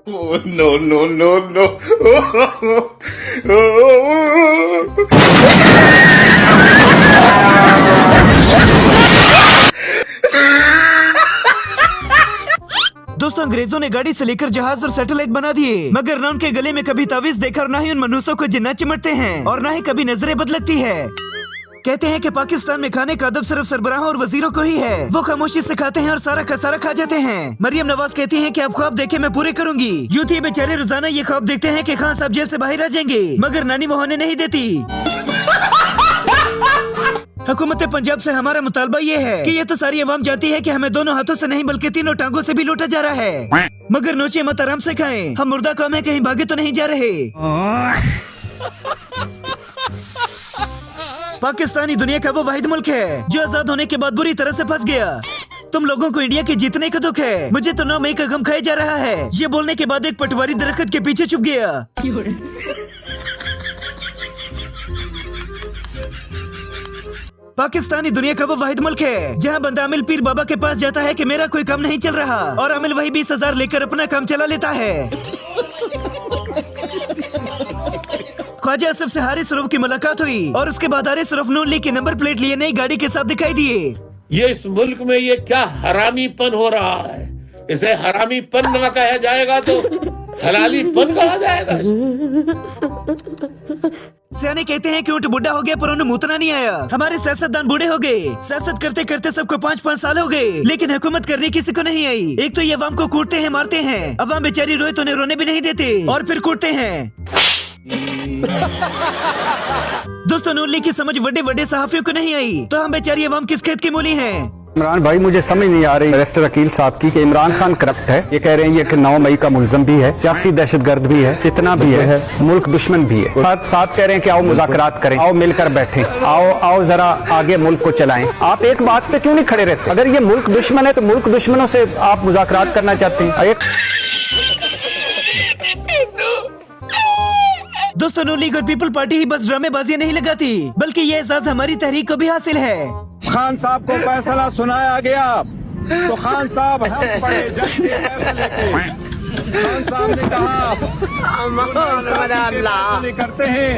Oh, no, no, no, no. दोस्तों, अंग्रेजों ने गाड़ी से लेकर जहाज और सैटेलाइट बना दिए, मगर न उनके गले में कभी तावीज देखा और न ही उन मनुष्यों को जिन्नात चिमटते हैं और न ही कभी नजरें बदलती है। कहते हैं कि पाकिस्तान में खाने का अदब सिर्फ सरबराहों और वजीरों को ही है। वो खामोशी से खाते हैं और सारा का सारा खा जाते हैं। मरियम नवाज कहती हैं कि आप ख्वाब देखे मैं पूरे करूंगी। यूं ये बेचारे रोजाना ये ख्वाब देखते हैं कि खान साहब जेल से बाहर आ जाएंगे, मगर नानी वो होने नहीं देती। हुकूमत पंजाब से हमारा मुतालबा ये है कि ये तो सारी अवाम जानती है कि हमें दोनों हाथों से नहीं बल्कि तीनों टांगों से भी लूटा जा रहा है, मगर नोचे मत, आराम से खाएं। हम मुर्दा कौम है, कहीं भागे तो नहीं जा रहे। पाकिस्तानी दुनिया का वो वाहिद मुल्क है जो आजाद होने के बाद बुरी तरह से फंस गया। तुम लोगों को इंडिया के जीतने का दुख है, मुझे तो 9 मई का गम खाया जा रहा है। ये बोलने के बाद एक पटवारी दरख्त के पीछे छुप गया। पाकिस्तानी दुनिया का वो वाहिद मुल्क है जहाँ बंदा आमिल पीर बाबा के पास जाता है कि मेरा कोई काम नहीं चल रहा, और आमिल वही 20,000 लेकर अपना काम चला लेता है। ख्वाजा असफ से हारिस सरूफ की मुलाकात हुई और उसके बाद हारिस सरूफ नून लीग की नंबर प्लेट लिए नई गाड़ी के साथ दिखाई दिए। ये इस मुल्क में ये क्या हरामीपन हो रहा है। इसे हरामीपन न कहा जाएगा तो हलालीपन कहा जाएगा। सियाने कहते हैं कि ऊँट बुढ़ा हो गया पर उन्हें मुतना नहीं आया। हमारे सियासतदान बूढ़े हो गए, सियासत करते करते सबको 5-5 साल हो गए, लेकिन हुकूमत करने किसी को नहीं आई। एक तो ये अवाम को कूटते हैं, मारते हैं, अवाम बेचारी रोए तो उन्हें रोने भी नहीं देते और फिर कूटते हैं। दोस्तों, नून लीग की समझ बड़े बड़े सहाफियों को नहीं आई, तो हम बेचारी अवाम किस खेत की मूली हैं। इमरान भाई, मुझे समझ नहीं आ रही बैरिस्टर वकील साहब की कि इमरान खान करप्ट है। ये कह रहे हैं ये कि 9 मई का मुलजम भी है, सियासी दहशतगर्द भी है, फितना भी है, मुल्क दुश्मन भी है। साथ कह रहे हैं कि आओ मुज़ाकरात करें, आओ मिलकर बैठें, आओ जरा आगे मुल्क को चलाएं। आप एक बात पे क्यों नहीं खड़े रहते? अगर ये मुल्क दुश्मन है तो मुल्क दुश्मनों से आप मुज़ाकरात करना चाहते हैं। दोस्तों, नून लीग और पीपल पार्टी ही बस ड्रामेबाजियां नहीं लगाती, बल्कि ये एजाज हमारी तहरीक को भी हासिल है। खान साहब को फैसला सुनाया गया तो खान साहब हंस पड़े जज के फैसले पे। खान साहब ने कहा फैसले करते हैं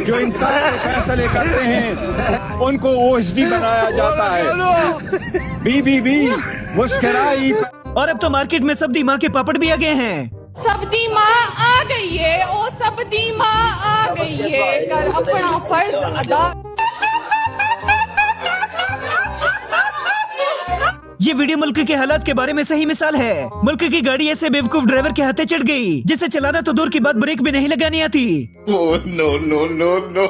जो इंसान फैसले करते हैं उनको ओएसडी बनाया जाता है। बीबीबी मुस्कुराई। और अब तो मार्केट में सब्जी माँ के पापड़ भी आ गए हैं। सब्जी माँ आ गई है, ओ सब्जी माँ आ गई है, कर अपना फर्ज अदा। ये वीडियो मुल्क के हालात के बारे में सही मिसाल है। मुल्क की गाड़ी ऐसे बेवकूफ ड्राइवर के हाथे चढ़ गई जिसे चलाना तो दूर की बात, ब्रेक भी नहीं लगानी आती। Oh, no, no, no, no.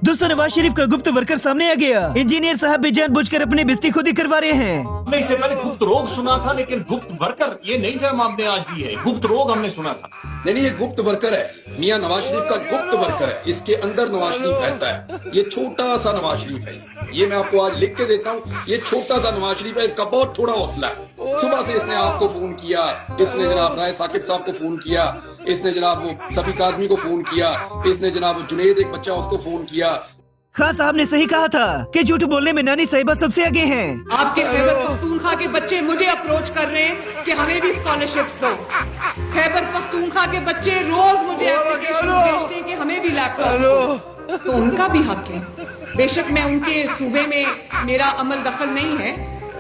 दोस्तों, नवाज शरीफ का गुप्त वर्कर सामने आ गया। इंजीनियर साहब भी जानबूझकर अपनी बेइज्जती खुद ही करवा रहे हैं। हमने इससे पहले गुप्त रोग सुना था, लेकिन गुप्त वर्कर ये नई टर्म आपने आज दी है। गुप्त रोग हमने सुना था। नहीं, ये गुप्त वर्कर है। मियां नवाज शरीफ का गुप्त वर्कर है। इसके अंदर नवाज शरीफ रहता है। ये छोटा सा नवाज शरीफ है। ये मैं आपको आज लिख के देता हूँ। ये छोटा सा नवाज शरीफ है, इसका बहुत थोड़ा हौसला है। सुबह से इसने आपको फोन किया, इसने जनाब राय साकिब साहब को फोन किया, इसने जनाब सभी आदमी को फोन किया, इसने जनाब जुनेद एक बच्चा उसको फोन किया। खान साहब ने सही कहा था कि झूठ बोलने में नानी साहिबा सबसे आगे हैं। आपके खैबर पख्तूनख्वा के बच्चे मुझे अप्रोच कर रहे हैं कि हमें भी स्कॉलरशिप्स दो। खैबर पख्तूनख्वा के बच्चे रोज मुझे एप्लीकेशन भेजते हैं कि हमें भी लैपटॉप दो, तो उनका भी हक है। बेशक मैं उनके सूबे में मेरा अमल दखल नहीं है,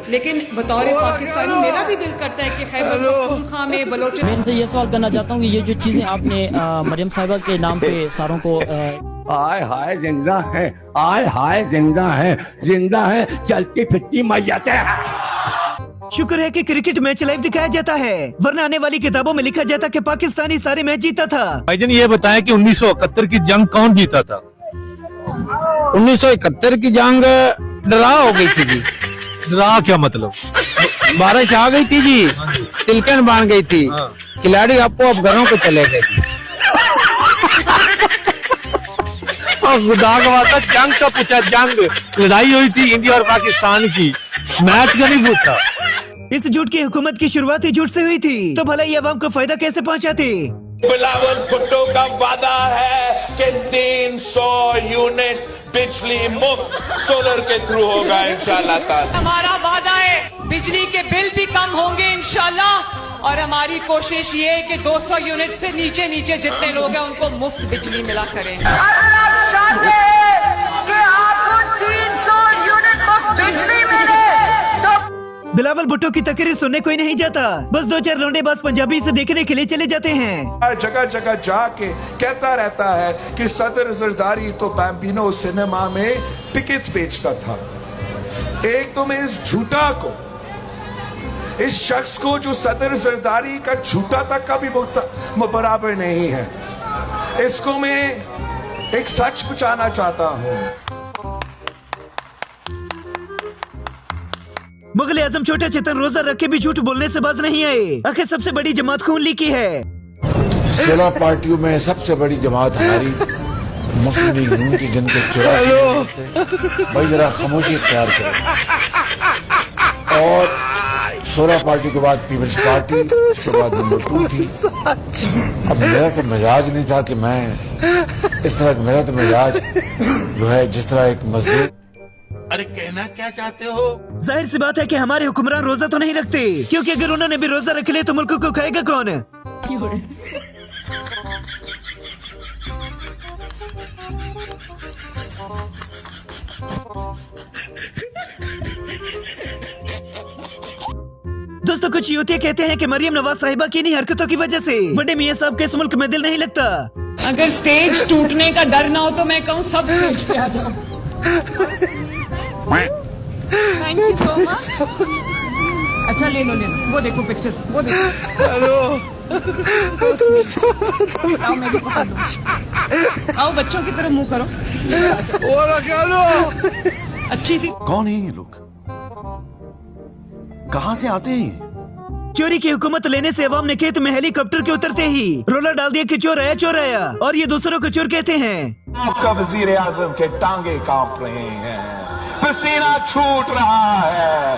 लेकिन बतौर पाकिस्तानी मेरा भी दिल करता है कि खैबर पख्तूनख्वा में बलोच। मैं इनसे ये सवाल करना चाहता हूँ कि ये जो चीजें आपने मरियम साहिबा के नाम पे सारों को आय हाय जिंदा है, आय हाय जिंदा है, जिंदा है, चलती फिरती मैयत है। शुक्र है कि क्रिकेट मैच लाइव दिखाया जाता है, वरना आने वाली किताबों में लिखा जाता कि पाकिस्तानी सारे मैच जीता था। भाईजान, ये बताएं कि 1971 की जंग कौन जीता था? 1971 की जंग डरा हो गई थी जी। डरा क्या मतलब? बारिश आ गई थी जी, तिलकन बन गई थी, खिलाड़ी आपको अब घरों को चले गए। और खुदा का वास्ता जंग का पूछा, जंग लड़ाई हुई थी इंडिया और पाकिस्तान की, मैच का नहीं पूछा। इस झूठ की हुकूमत की शुरुआत ही झूठ से हुई थी, तो भला ये अवाम को फायदा कैसे पहुंचाते? बिलावल भुट्टो का वादा है कि 300 यूनिट बिजली मुफ्त सोलर के थ्रू होगा इंशाल्लाह ताला। हमारा वादा है बिजली के बिल भी कम होंगे इंशाल्लाह, और हमारी कोशिश ये है कि 200 यूनिट से नीचे नीचे जितने लोग हैं उनको मुफ्त बिजली मिला करेंगे। आपको 300 यूनिट मुफ्त बिजली मिले तो बिलावल भुट्टो की तकरीर सुनने कोई नहीं जाता, बस 2-4 लौंडे बस पंजाबी से देखने के लिए चले जाते हैं। जगह जगह जाके कहता रहता है कि सदर जरदारी तो बैम्बिनो सिनेमा में टिकट्स बेचता था। एक तो मैं इस झूठा को, इस शख्स को जो सदर जरदारी का झूठा तक का भी बराबर नहीं है, इसको मैं एक सच बचाना चाहता हूँ। मुगल आजम छोटा चेतन रोजा रख के भी झूठ बोलने से बाज नहीं आए। आखिर सबसे बड़ी जमात खून ली की है। 16 पार्टियों में सबसे बड़ी जमात हमारी मुस्लिम लीग नून की, जिनके 84 भाई जरा खामोशी इख्तियार करें। और 16 पार्टी के बाद पीपल्स पार्टी, उसके बाद नंबर 2 थी। अब मेरा तो मिजाज नहीं था कि मैं इस तरह, मेरा तो मिजाज जो है जिस तरह एक मस्जिद। अरे कहना क्या चाहते हो? जाहिर सी बात है कि हमारे हुक्मरान रोजा तो नहीं रखते, क्योंकि अगर उन्होंने भी रोजा रख लिया तो मुल्क को खाएगा कौन? दोस्तों, कुछ यूथिया कहते हैं कि मरियम नवाज साहिबा की इन्हीं हरकतों की वजह से बड़े मियाँ साहब के इस मुल्क में दिल नहीं लगता। अगर स्टेज टूटने का डर ना हो तो मैं कहूँ सब स्टेज पे आ जाओ। Thank you so much. अच्छा ले लो, वो देखो पिक्चर, वो देखो। आओ मैं भी पकड़ लूं। आओ बच्चों की तरफ मुंह करो। अच्छी सी। कौन है ये लोग? कहाँ से आते हैं? चोरी की हुकूमत लेने से अवाम ने खेत में हेलीकॉप्टर के उतरते ही रोला डाल दिया कि चोर आया चोर आया, और ये दूसरों को चोर कहते हैं। आपका वजीर आजम के टांगे कांप रहे हैं, पसीना छूट रहा है।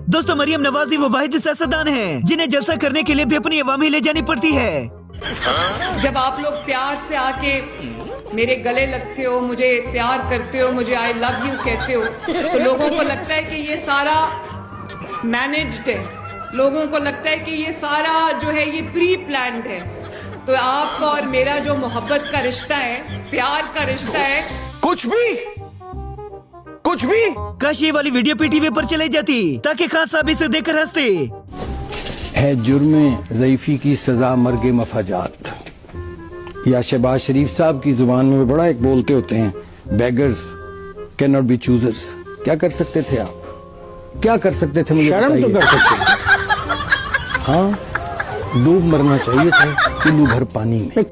दोस्तों, मरियम नवाजी वो वाहिद सियासतदान हैं जिन्हें जलसा करने के लिए भी अपनी अवाम ही ले जानी पड़ती है। जब आप लोग प्यार से आके मेरे गले लगते हो, मुझे प्यार करते हो, मुझे आई लव यू कहते हो, तो लोगों को लगता है कि ये सारा मैनेज्ड है। लोगों को लगता है कि ये सारा जो है ये प्री प्लान्ड है। तो आपका और मेरा जो मोहब्बत का रिश्ता है, प्यार का रिश्ता है, कुछ भी काश ये वाली वीडियो पीटीवी पर चलाई जाती ताकि खान साहब इसे देखकर हंसते। है जुर्म ज़ईफ़ी की सजा मर्गे मफाजात, या शहबाज शरीफ साहब की जुबान में बड़ा एक बोलते होते हैं, beggars can not be choosers. क्या कर सकते थे आप? क्या कर सकते थे? मुझे शर्म तो कर सकते। हाँ, डूब मरना चाहिए था किलो भर पानी में।